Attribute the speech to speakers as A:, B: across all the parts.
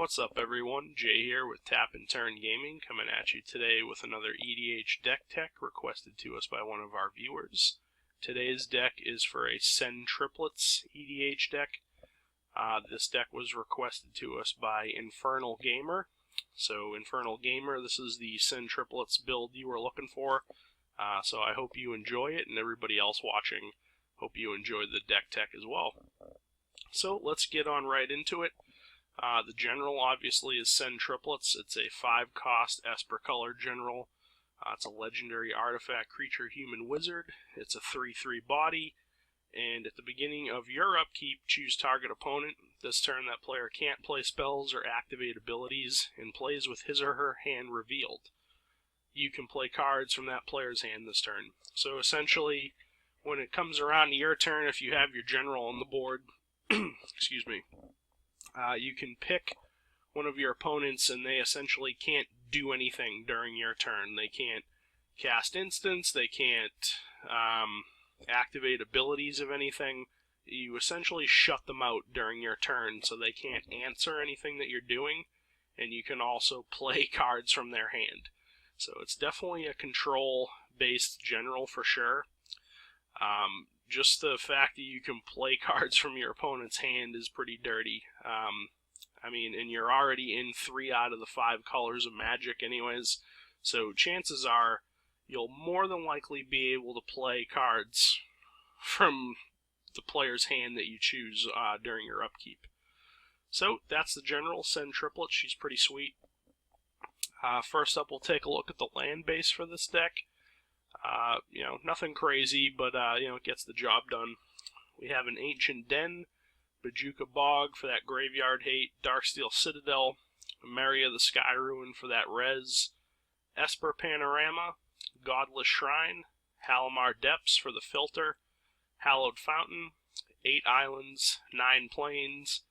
A: What's up everyone, Jay here with Tap and Turn Gaming, coming at you today with another EDH deck tech requested to us by one of our viewers. Today's deck is for a Sen Triplets EDH deck. This deck was requested to us by Infernal Gamer. So Infernal Gamer, this is the Sen Triplets build you were looking for. So I hope you enjoy it, and everybody else watching, hope you enjoyed the deck tech as well. So let's get on right into it. The general obviously is Sen Triplets. It's a 5-cost Esper color general. It's a legendary artifact creature human wizard. It's a 3/3 body, and at the beginning of your upkeep, choose target opponent. This turn that player can't play spells or activate abilities and plays with his or her hand revealed. You can play cards from that player's hand this turn. So essentially, when it comes around to your turn, if you have your general on the board, excuse me, you can pick one of your opponents and they essentially can't do anything during your turn. They can't cast instants, they can't activate abilities of anything. You essentially shut them out during your turn so they can't answer anything that you're doing, and you can also play cards from their hand. So it's definitely a control-based general for sure. Just the fact that you can play cards from your opponent's hand is pretty dirty. I mean, and you're already in 3 out of the 5 colors of Magic anyways, so chances are you'll more than likely be able to play cards from the player's hand that you choose during your upkeep. So that's the general, Sen Triplet. She's pretty sweet. First up, we'll take a look at the land base for this deck. You know, nothing crazy, but you know, it gets the job done. We have an Ancient Den, Bajuka Bog for that graveyard hate, Darksteel Citadel, Maria the Sky Ruin for that res, Esper Panorama, Godless Shrine, Halimar Depths for the filter, Hallowed Fountain, 8 Islands, 9 Plains,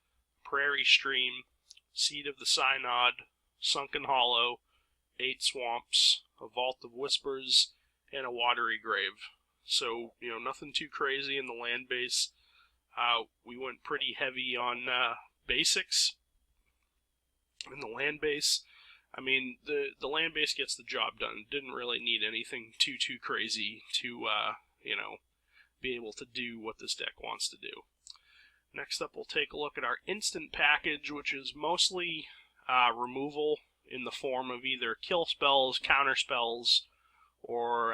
A: Prairie Stream, Seed of the Synod, Sunken Hollow, 8 Swamps, a Vault of Whispers, and a Watery Grave. So, you know, nothing too crazy in the land base. We went pretty heavy on basics in the land base. I mean, the land base gets the job done. Didn't really need anything too crazy to, you know, be able to do what this deck wants to do. Next up, we'll take a look at our instant package, which is mostly removal in the form of either kill spells, counter spells, or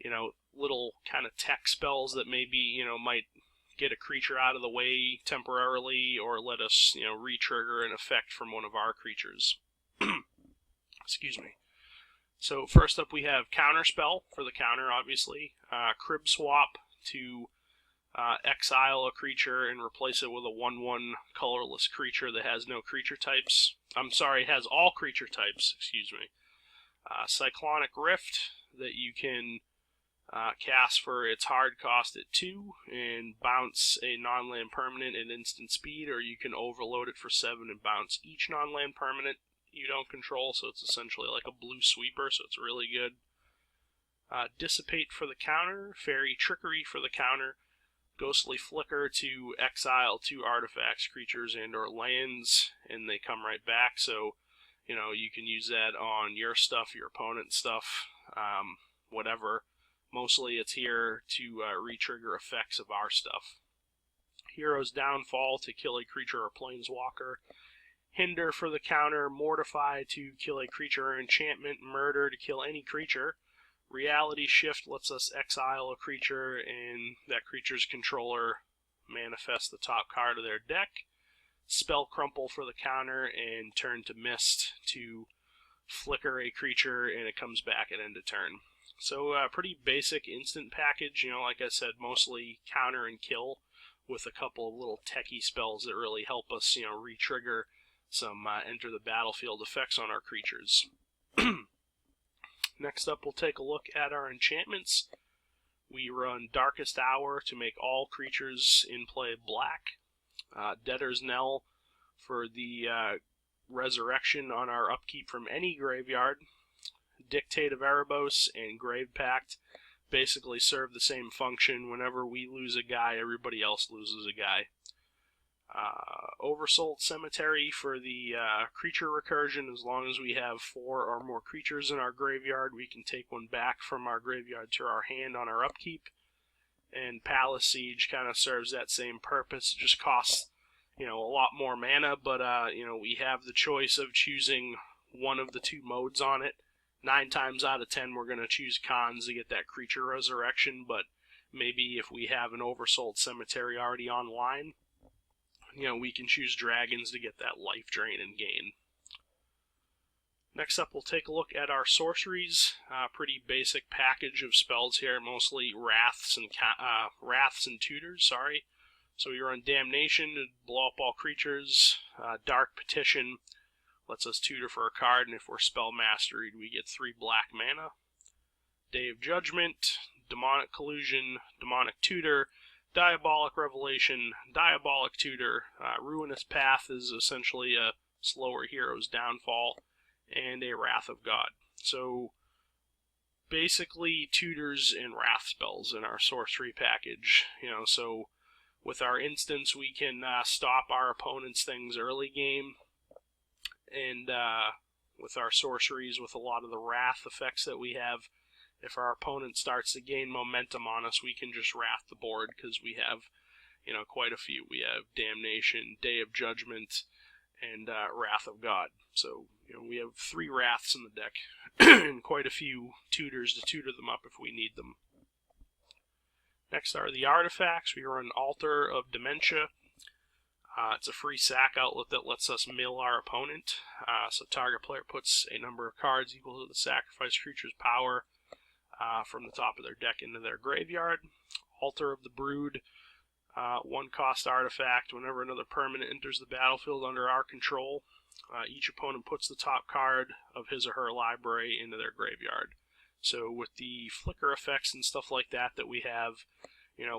A: you know, little kind of tech spells that maybe, you know, might get a creature out of the way temporarily, or let us, you know, re-trigger an effect from one of our creatures. Excuse me. So first up we have Counter Spell for the counter, obviously. Crib Swap to exile a creature and replace it with a 1/1 colorless creature that has no creature types. I'm sorry, has all creature types, excuse me. Cyclonic Rift that you can cast for its hard cost at 2 and bounce a non-land permanent at instant speed, or you can overload it for 7 and bounce each non-land permanent you don't control, so it's essentially like a blue sweeper, so it's really good. Dissipate for the counter, Fairy Trickery for the counter, Ghostly Flicker to exile 2 artifacts, creatures, and or lands, and they come right back, so you know, you can use that on your stuff, your opponent's stuff, whatever. Mostly it's here to re-trigger effects of our stuff. Hero's Downfall to kill a creature or planeswalker. Hinder for the counter, Mortify to kill a creature or enchantment. Murder to kill any creature. Reality Shift lets us exile a creature and that creature's controller manifests the top card of their deck. Spell Crumple for the counter, and Turn to Mist to flicker a creature and it comes back at end of turn. So pretty basic instant package, you know, like I said, mostly counter and kill with a couple of little techie spells that really help us, you know, re-trigger some enter the battlefield effects on our creatures. Next up, we'll take a look at our enchantments. We run Darkest Hour to make all creatures in play black. Debtor's Knell for the resurrection on our upkeep from any graveyard. Dictate of Erebos and Grave Pact basically serve the same function. Whenever we lose a guy, everybody else loses a guy. Oversold Cemetery for the creature recursion. As long as we have 4 or more creatures in our graveyard, we can take one back from our graveyard to our hand on our upkeep. And Palace Siege kind of serves that same purpose. It just costs, a lot more mana, but we have the choice of choosing one of the 2 modes on it. 9 times out of 10, we're going to choose Khans to get that creature resurrection, but maybe if we have an Oversold Cemetery already online, we can choose dragons to get that life drain and gain. Next up, we'll take a look at our sorceries. Pretty basic package of spells here, mostly wraths and tutors. Sorry. So we run Damnation to blow up all creatures. Dark Petition lets us tutor for a card, and if we're spell masteried, we get 3 black mana. Day of Judgment, Demonic Collusion, Demonic Tutor, Diabolic Revelation, Diabolic Tutor. Ruinous Path is essentially a slower hero's downfall, and a Wrath of God. So basically tutors and wrath spells in our sorcery package. So with our instance, we can stop our opponent's things early game, and with our sorceries, with a lot of the wrath effects that we have, if our opponent starts to gain momentum on us, we can just wrath the board, because we have, quite a few. We have Damnation, Day of Judgment, and Wrath of God. So, we have 3 wraths in the deck, and quite a few tutors to tutor them up if we need them. Next are the artifacts. We run Altar of Dementia. It's a free sack outlet that lets us mill our opponent. So target player puts a number of cards equal to the sacrificed creature's power from the top of their deck into their graveyard. Altar of the Brood, 1 cost artifact. Whenever another permanent enters the battlefield under our control, each opponent puts the top card of his or her library into their graveyard. So with the flicker effects and stuff like that we have,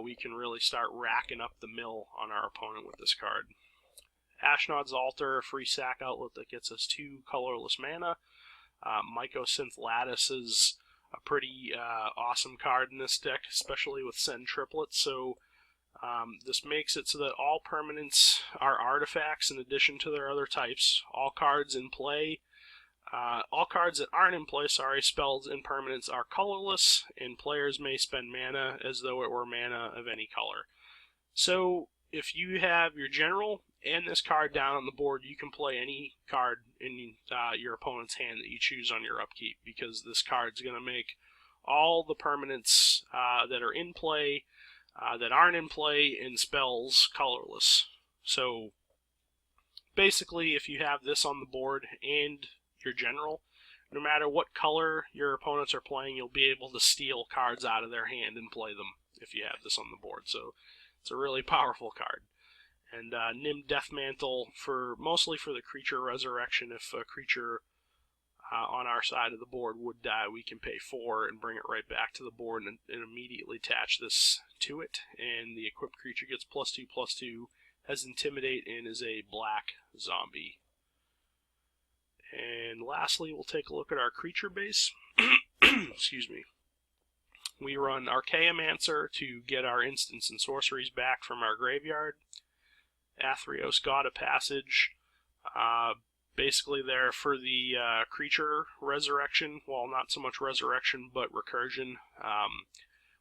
A: we can really start racking up the mill on our opponent with this card. Ashnod's Altar, a free sack outlet that gets us 2 colorless mana. Mycosynth Lattice is a pretty awesome card in this deck, especially with Sen Triplets. So this makes it so that all permanents are artifacts in addition to their other types. All cards in play, all cards that aren't in play, spells and permanents are colorless, and players may spend mana as though it were mana of any color. So if you have your general and this card down on the board, you can play any card in your opponent's hand that you choose on your upkeep, because this card's going to make all the permanents that are in play, that aren't in play, and spells colorless. So basically, if you have this on the board and your general, no matter what color your opponents are playing, you'll be able to steal cards out of their hand and play them if you have this on the board. So it's a really powerful card. And Nim Deathmantle, mostly for the creature resurrection. If a creature on our side of the board would die, we can pay 4 and bring it right back to the board and immediately attach this to it. And the equipped creature gets +2/+2, has Intimidate, and is a black zombie. And lastly, we'll take a look at our creature base. Excuse me. We run Archaeomancer to get our instants and sorceries back from our graveyard. Athreos, God of Passage. Basically there for the creature resurrection. Well, not so much resurrection, but recursion.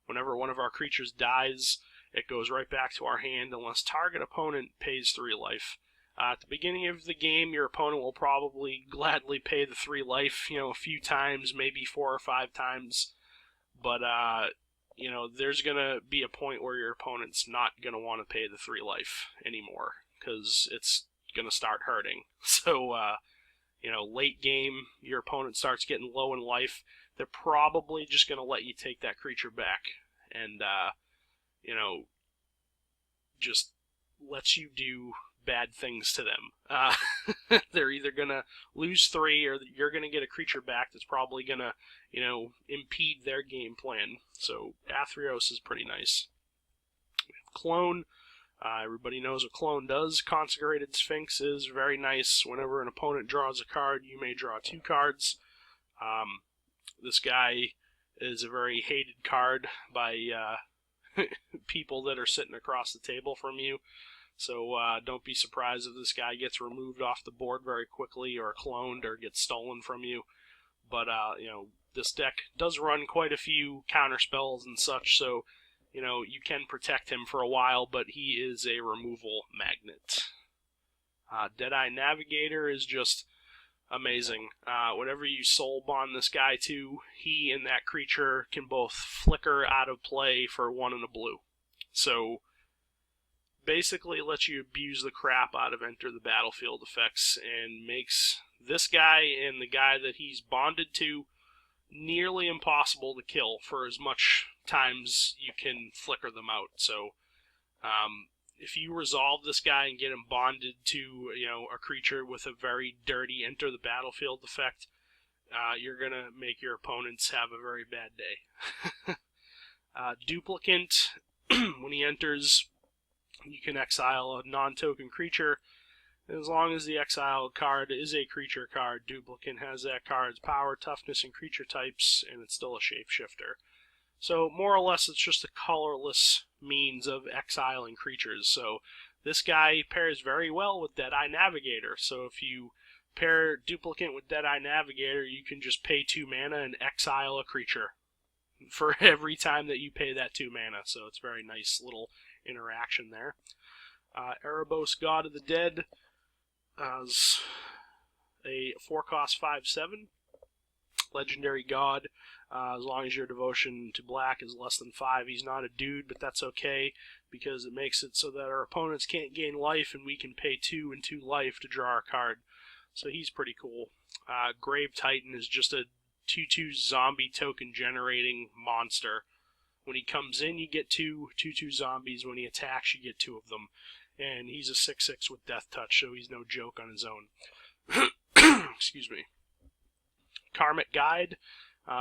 A: Whenever one of our creatures dies, it goes right back to our hand unless target opponent pays 3 life. At the beginning of the game, your opponent will probably gladly pay the 3 life, a few times, maybe 4 or 5 times. But, there's going to be a point where your opponent's not going to want to pay the 3 life anymore, because it's going to start hurting. So, late game, your opponent starts getting low in life, they're probably just going to let you take that creature back. And, just lets you do bad things to them. They're either going to lose 3 or you're going to get a creature back that's probably going to, impede their game plan. So Athreos is pretty nice. Clone. Everybody knows what Clone does. Consecrated Sphinx is very nice. Whenever an opponent draws a card, you may draw 2 cards. This guy is a very hated card by people that are sitting across the table from you. So don't be surprised if this guy gets removed off the board very quickly, or cloned, or gets stolen from you. But this deck does run quite a few counter spells and such, so you can protect him for a while, but he is a removal magnet. Deadeye Navigator is just amazing. Whatever you soul bond this guy to, he and that creature can both flicker out of play for 1 and a blue. So basically lets you abuse the crap out of enter the battlefield effects, and makes this guy and the guy that he's bonded to nearly impossible to kill for as much times you can flicker them out. So if you resolve this guy and get him bonded to a creature with a very dirty enter the battlefield effect, you're gonna make your opponents have a very bad day. Duplicant, when he enters, you can exile a non-token creature. As long as the exiled card is a creature card, Duplicant has that card's power, toughness, and creature types, and it's still a shapeshifter. So more or less it's just a colorless means of exiling creatures. So this guy pairs very well with Deadeye Navigator. So if you pair Duplicant with Deadeye Navigator, you can just pay 2 mana and exile a creature for every time that you pay that 2 mana. So it's a very nice little interaction there. Erebos, God of the Dead, as a 4-cost 5/7 legendary god. As long as your devotion to black is less than 5, he's not a dude, but that's okay, because it makes it so that our opponents can't gain life, and we can pay 2 and 2 life to draw a card. So he's pretty cool. Grave Titan is just a 2/2 zombie token generating monster. When he comes in, you get 2/2 zombies. When he attacks, you get 2 of them. And he's a 6/6 with Death Touch, so he's no joke on his own. Excuse me. Karmic Guide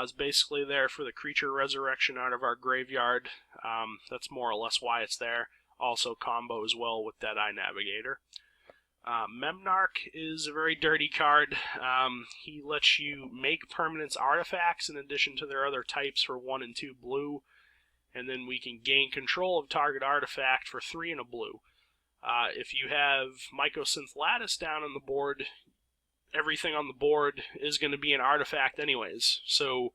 A: is basically there for the creature resurrection out of our graveyard. That's more or less why it's there. Also combos well with Deadeye Navigator. MemNark is a very dirty card. He lets you make permanents artifacts in addition to their other types for 1 and 2 blue. And then we can gain control of target artifact for 3 and a blue. If you have Mycosynth Lattice down on the board, everything on the board is going to be an artifact anyways. So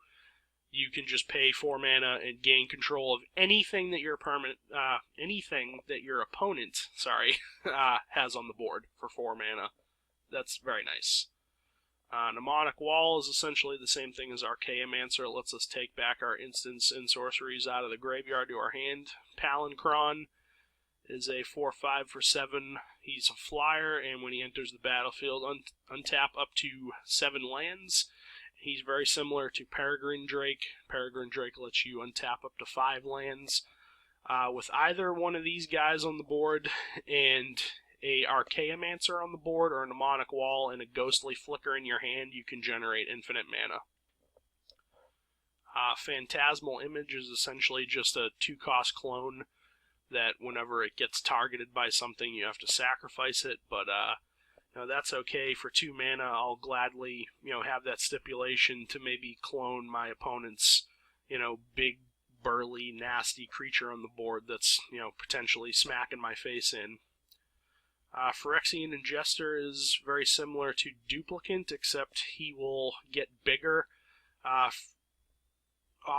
A: you can just pay 4 mana and gain control of anything that your opponent has on the board for 4 mana. That's very nice. Mnemonic Wall is essentially the same thing as Archaeomancer. It lets us take back our instants and sorceries out of the graveyard to our hand. Palancron is a 4/5 for 7. He's a flyer, and when he enters the battlefield, untap up to 7 lands. He's very similar to Peregrine Drake. Peregrine Drake lets you untap up to 5 lands. With either one of these guys on the board, and a Archaeomancer on the board, or a Mnemonic Wall, and a Ghostly Flicker in your hand, you can generate infinite mana. Phantasmal Image is essentially just a 2-cost clone that whenever it gets targeted by something, you have to sacrifice it, but that's okay. For 2 mana, I'll gladly have that stipulation to maybe clone my opponent's big, burly, nasty creature on the board that's potentially smacking my face in. Phyrexian Ingester is very similar to Duplicant, except he will get bigger off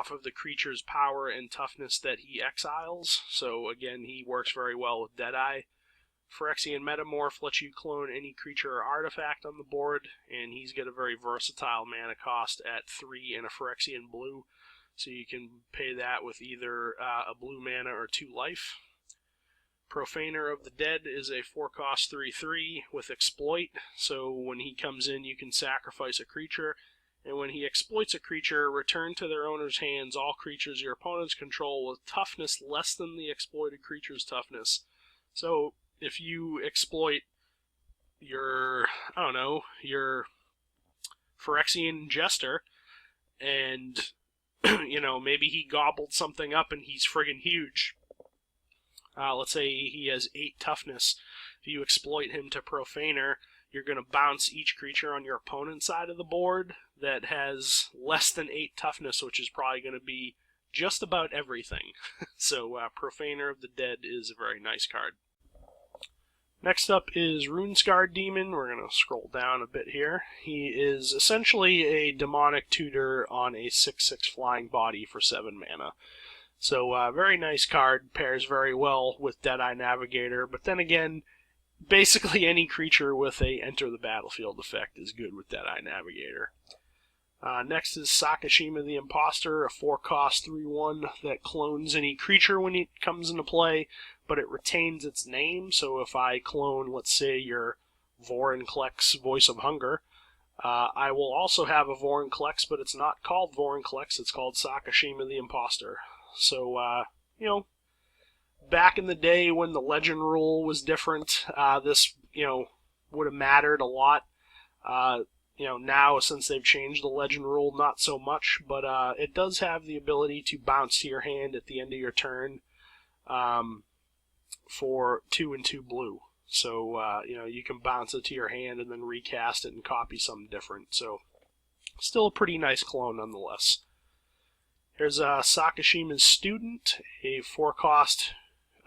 A: of the creature's power and toughness that he exiles. So again, he works very well with Deadeye. Phyrexian Metamorph lets you clone any creature or artifact on the board, and he's got a very versatile mana cost at 3 and a Phyrexian blue, so you can pay that with either a blue mana or 2 life. Profaner of the Dead is a 4-cost 3/3 with Exploit, so when he comes in you can sacrifice a creature, and when he exploits a creature, return to their owner's hands all creatures your opponents control with toughness less than the exploited creature's toughness. So if you exploit your Phyrexian Jester, and maybe he gobbled something up and he's friggin' huge. Let's say he has 8 toughness. If you exploit him to Profaner, you're going to bounce each creature on your opponent's side of the board that has less than 8 toughness, which is probably going to be just about everything. So Profaner of the Dead is a very nice card. Next up is Runescarred Demon. We're going to scroll down a bit here. He is essentially a demonic tutor on a 6/6 flying body for 7 mana. So very nice card, pairs very well with Deadeye Navigator, but then again, basically any creature with a enter the battlefield effect is good with Deadeye Navigator. Next is Sokka Shima the Imposter, a 4-cost 3/1 that clones any creature when it comes into play, but it retains its name. So if I clone, let's say, your Vorinclex Voice of Hunger, I will also have a Vorinclex, but it's not called Vorinclex, it's called Sokka Shima the Imposter. So, you know, back in the day when the legend rule was different, this, would have mattered a lot. Now since they've changed the legend rule, not so much, but it does have the ability to bounce to your hand at the end of your turn for 2 and 2 blue. So, you can bounce it to your hand and then recast it and copy something different. So, still a pretty nice clone nonetheless. Here's Sokka Shima's Student, a 4-cost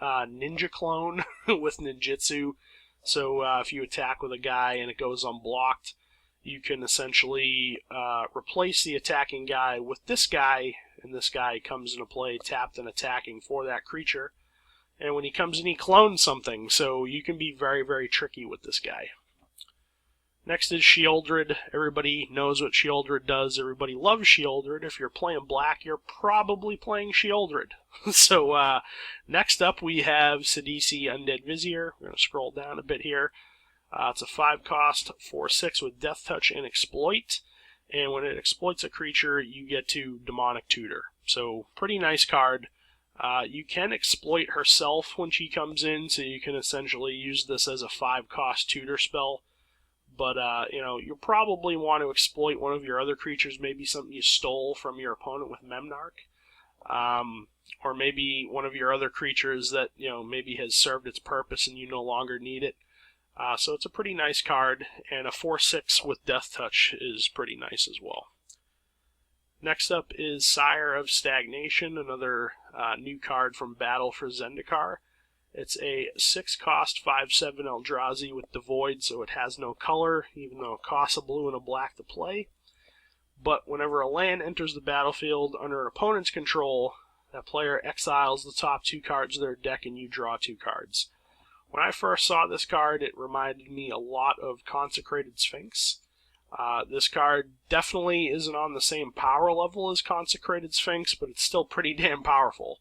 A: ninja clone with ninjutsu. So if you attack with a guy and it goes unblocked, you can essentially replace the attacking guy with this guy, and this guy comes into play tapped and attacking for that creature. And when he comes in, he clones something, so you can be very, very tricky with this guy. Next is Shi Aldred. Everybody knows what Shi Aldred does. Everybody loves Shi Aldred. If you're playing black, you're probably playing Shi Aldred. So next up we have Sidisi Undead Vizier. We're going to scroll down a bit here. It's a 5-cost 4/6 with Death Touch and Exploit. And when it exploits a creature, you get to Demonic Tutor. So pretty nice card. You can exploit herself when she comes in, so you can essentially use this as a 5-cost tutor spell. But, you'll probably want to exploit one of your other creatures, maybe something you stole from your opponent with MemNark. Or maybe one of your other creatures that, maybe has served its purpose and you no longer need it. So it's a pretty nice card, and a 4/6 with Death Touch is pretty nice as well. Next up is Sire of Stagnation, another new card from Battle for Zendikar. It's a 6-cost 5/7 Eldrazi with Devoid, so it has no color, even though it costs a blue and a black to play. But whenever a land enters the battlefield under an opponent's control, that player exiles the top 2 cards of their deck and you draw 2 cards. When I first saw this card, it reminded me a lot of Consecrated Sphinx. This card definitely isn't on the same power level as Consecrated Sphinx, but it's still pretty damn powerful.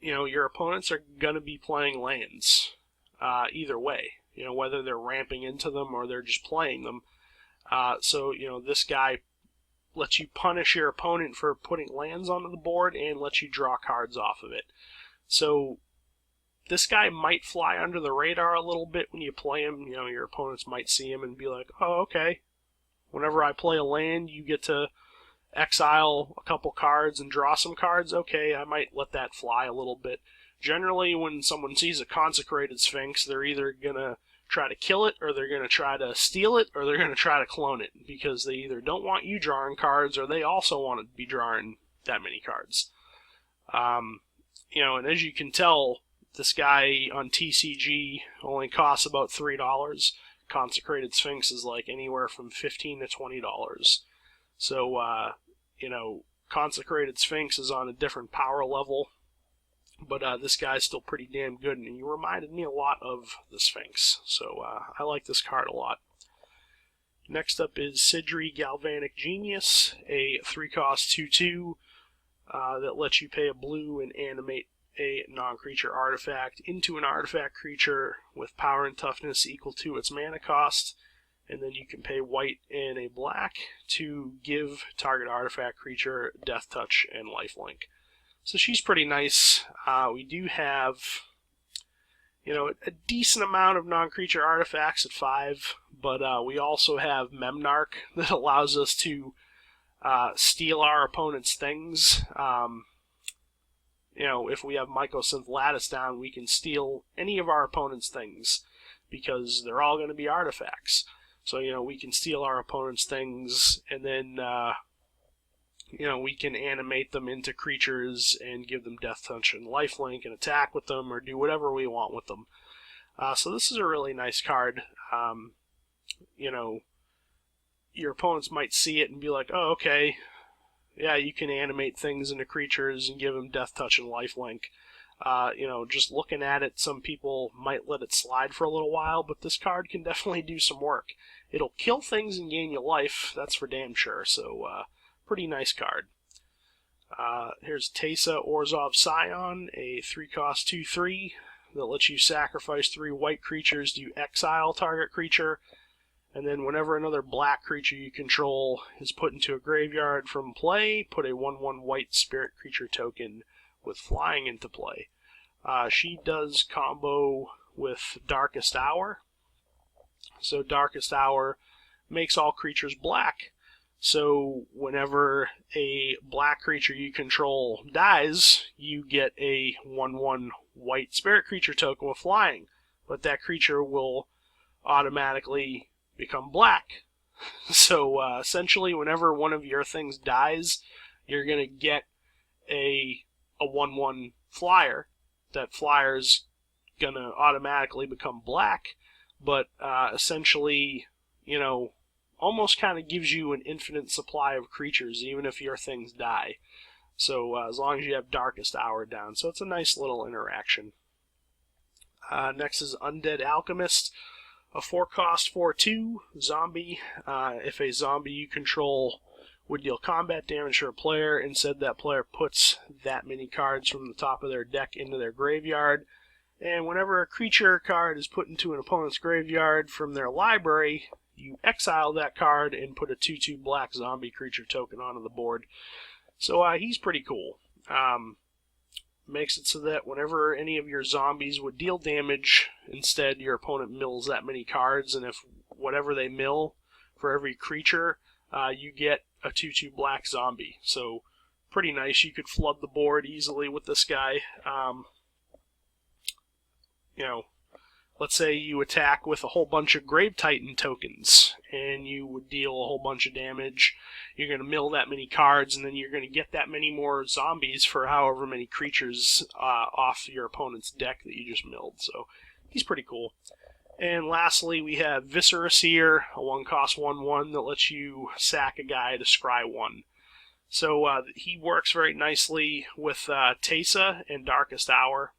A: Your opponents are going to be playing lands either way, whether they're ramping into them or they're just playing them. So this guy lets you punish your opponent for putting lands onto the board and lets you draw cards off of it. So this guy might fly under the radar a little bit when you play him. Your opponents might see him and be like, oh, okay. Whenever I play a land, you get to exile a couple cards and draw some cards. Okay, I might let that fly a little bit. Generally, when someone sees a Consecrated Sphinx, they're either going to try to kill it, or they're going to try to steal it, or they're going to try to clone it, because they either don't want you drawing cards, or they also want to be drawing that many cards. And as you can tell, this guy on TCG only costs about $3. Consecrated Sphinx is like anywhere from $15 to $20. So, Consecrated Sphinx is on a different power level, but this guy's still pretty damn good, and he reminded me a lot of the Sphinx. So, I like this card a lot. Next up is Sidra Galvanic Genius, a 3-cost 2/2 that lets you pay a blue and animate a non-creature artifact into an artifact creature with power and toughness equal to its mana cost, and then you can pay white and a black to give target artifact creature Death Touch and Lifelink. So she's pretty nice. We do have, a decent amount of non-creature artifacts at 5, but we also have MemNark that allows us to steal our opponent's things. If we have Mycosynth Lattice down, we can steal any of our opponent's things, because they're all going to be artifacts. So, we can steal our opponent's things, and then, we can animate them into creatures and give them death touch and lifelink and attack with them or do whatever we want with them. So this is a really nice card. Your opponents might see it and be like, oh, okay, yeah, you can animate things into creatures and give them death touch and lifelink. Just looking at it, some people might let it slide for a little while, but this card can definitely do some work. It'll kill things and gain you life, that's for damn sure, so pretty nice card. Here's Taissa Orzhov Scion, a 3-cost 2/3 that lets you sacrifice 3 white creatures to exile target creature, and then whenever another black creature you control is put into a graveyard from play, put a 1/1 white spirit creature token with flying into play. She does combo with Darkest Hour. So Darkest Hour makes all creatures black. So whenever a black creature you control dies, you get a 1/1 white spirit creature token with flying. But that creature will automatically become black. So essentially whenever one of your things dies, you're going to get a 1/1 flyer. That flyer's going to automatically become black, but essentially, almost kind of gives you an infinite supply of creatures, even if your things die. So as long as you have Darkest Hour down. So it's a nice little interaction. Next is Undead Alchemist, a 4-cost 4/2 zombie. If a zombie you control would deal combat damage to a player, instead that player puts that many cards from the top of their deck into their graveyard. And whenever a creature card is put into an opponent's graveyard from their library, you exile that card and put a 2/2 black zombie creature token onto the board. So he's pretty cool. Makes it so that whenever any of your zombies would deal damage, instead your opponent mills that many cards, and if whatever they mill for every creature, you get a 2/2 black zombie. So pretty nice. You could flood the board easily with this guy. Let's say you attack with a whole bunch of Grave Titan tokens, and you would deal a whole bunch of damage. You're going to mill that many cards, and then you're going to get that many more zombies for however many creatures off your opponent's deck that you just milled. So he's pretty cool. And lastly, we have Viscera Seer, a 1-cost 1/1 that lets you sack a guy to scry 1. So he works very nicely with Taissa and Darkest Hour.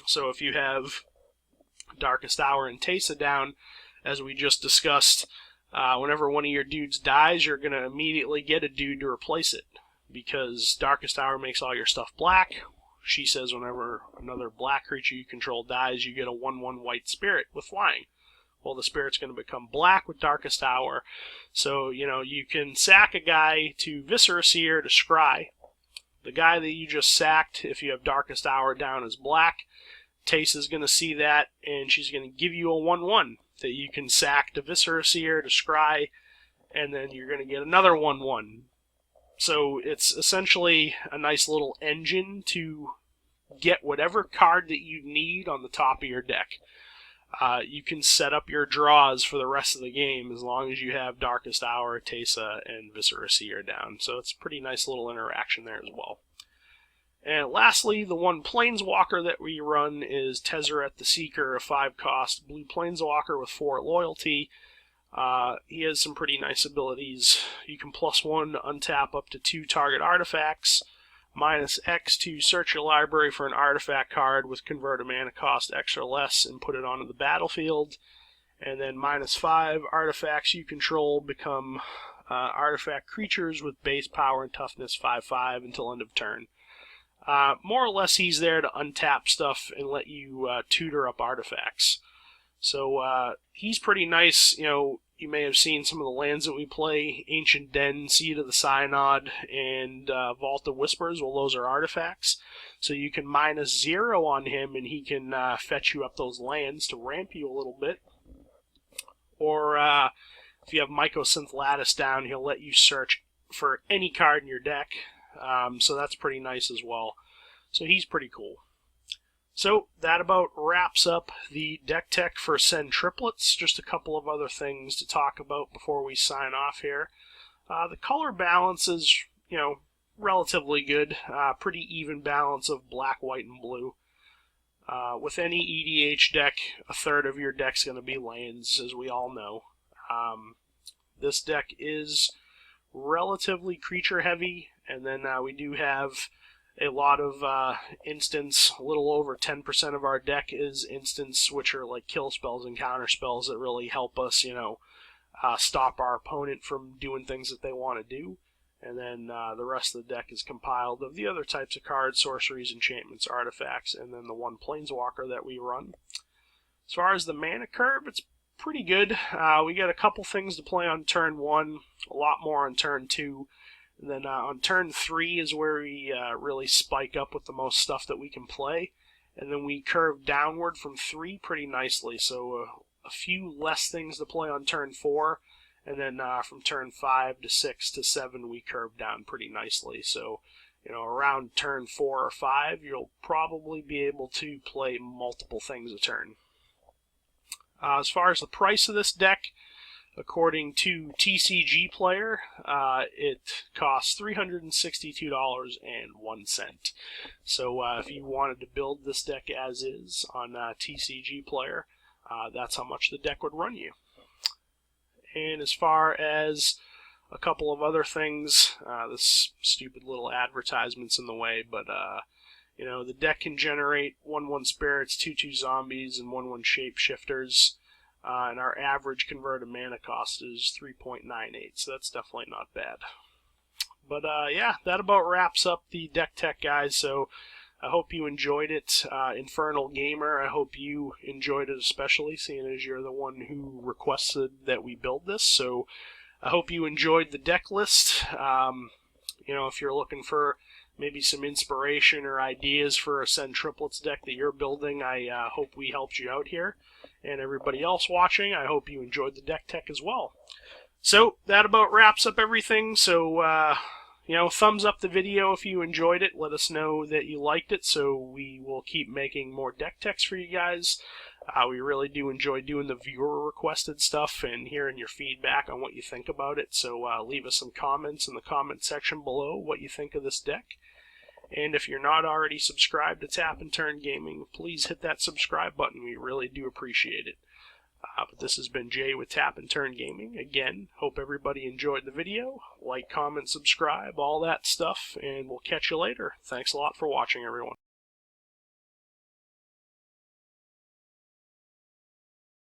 A: So if you have Darkest Hour and Taissa down, as we just discussed, whenever one of your dudes dies, you're going to immediately get a dude to replace it, because Darkest Hour makes all your stuff black. She says whenever another black creature you control dies, you get a 1/1 white spirit with flying. Well, the spirit's going to become black with Darkest Hour. So, you can sack a guy to Viscera Seer to scry. The guy that you just sacked, if you have Darkest Hour down, is black. Taissa's going to see that, and she's going to give you a 1/1 that you can sack to Viscera Seer to scry, and then you're going to get another 1/1. So it's essentially a nice little engine to get whatever card that you need on the top of your deck. You can set up your draws for the rest of the game as long as you have Darkest Hour, Taissa, and Viscera Seer down. So it's a pretty nice little interaction there as well. And lastly, the one Planeswalker that we run is Tezzeret the Seeker, a 5-cost blue Planeswalker with 4 loyalty. He has some pretty nice abilities. You can +1 to untap up to 2 target artifacts, -X to search your library for an artifact card with convert a mana cost X or less and put it onto the battlefield. And then -5, artifacts you control become artifact creatures with base power and toughness 5/5 until end of turn. More or less he's there to untap stuff and let you tutor up artifacts. So he's pretty nice. You may have seen some of the lands that we play: Ancient Den, Seed of the Synod, and Vault of Whispers. Well, those are artifacts. So you can -0 on him, and he can fetch you up those lands to ramp you a little bit. Or if you have Mycosynth Lattice down, he'll let you search for any card in your deck. So that's pretty nice as well. So he's pretty cool. So that about wraps up the deck tech for Sen Triplets. Just a couple of other things to talk about before we sign off here. The color balance is, relatively good. Pretty even balance of black, white, and blue. With any EDH deck, a third of your deck's going to be lands, as we all know. This deck is relatively creature heavy, and then we do have a lot of instants. A little over 10% of our deck is instants, which are like kill spells and counter spells that really help us, stop our opponent from doing things that they want to do. And then the rest of the deck is compiled of the other types of cards, sorceries, enchantments, artifacts, and then the one planeswalker that we run. As far as the mana curve, it's pretty good. We got a couple things to play on turn 1, a lot more on turn 2. And then on turn 3 is where we really spike up with the most stuff that we can play. And then we curve downward from 3 pretty nicely. So a few less things to play on turn 4. And then from turn 5 to 6 to 7, we curve down pretty nicely. So, around turn 4 or 5, you'll probably be able to play multiple things a turn. As far as the price of this deck, according to TCG Player, it costs $362.01. So if you wanted to build this deck as is on TCG Player, that's how much the deck would run you. And as far as a couple of other things, this stupid little advertisement's in the way, but the deck can generate 1/1 spirits, 2/2 zombies, and 1/1 shapeshifters. And our average converted mana cost is 3.98, so that's definitely not bad. But yeah, that about wraps up the deck tech, guys. So I hope you enjoyed it. Infernal Gamer, I hope you enjoyed it especially, seeing as you're the one who requested that we build this. So I hope you enjoyed the deck list. If you're looking for maybe some inspiration or ideas for a Sen Triplets deck that you're building, I hope we helped you out here. And everybody else watching, I hope you enjoyed the deck tech as well. So that about wraps up everything. So thumbs up the video if you enjoyed it. Let us know that you liked it, so we will keep making more deck techs for you guys. We really do enjoy doing the viewer requested stuff and hearing your feedback on what you think about it. So leave us some comments in the comment section below what you think of this deck. And if you're not already subscribed to Tap and Turn Gaming, please hit that subscribe button. We really do appreciate it. But this has been Jay with Tap and Turn Gaming. Again, hope everybody enjoyed the video. Like, comment, subscribe, all that stuff, and we'll catch you later. Thanks a lot for watching, everyone.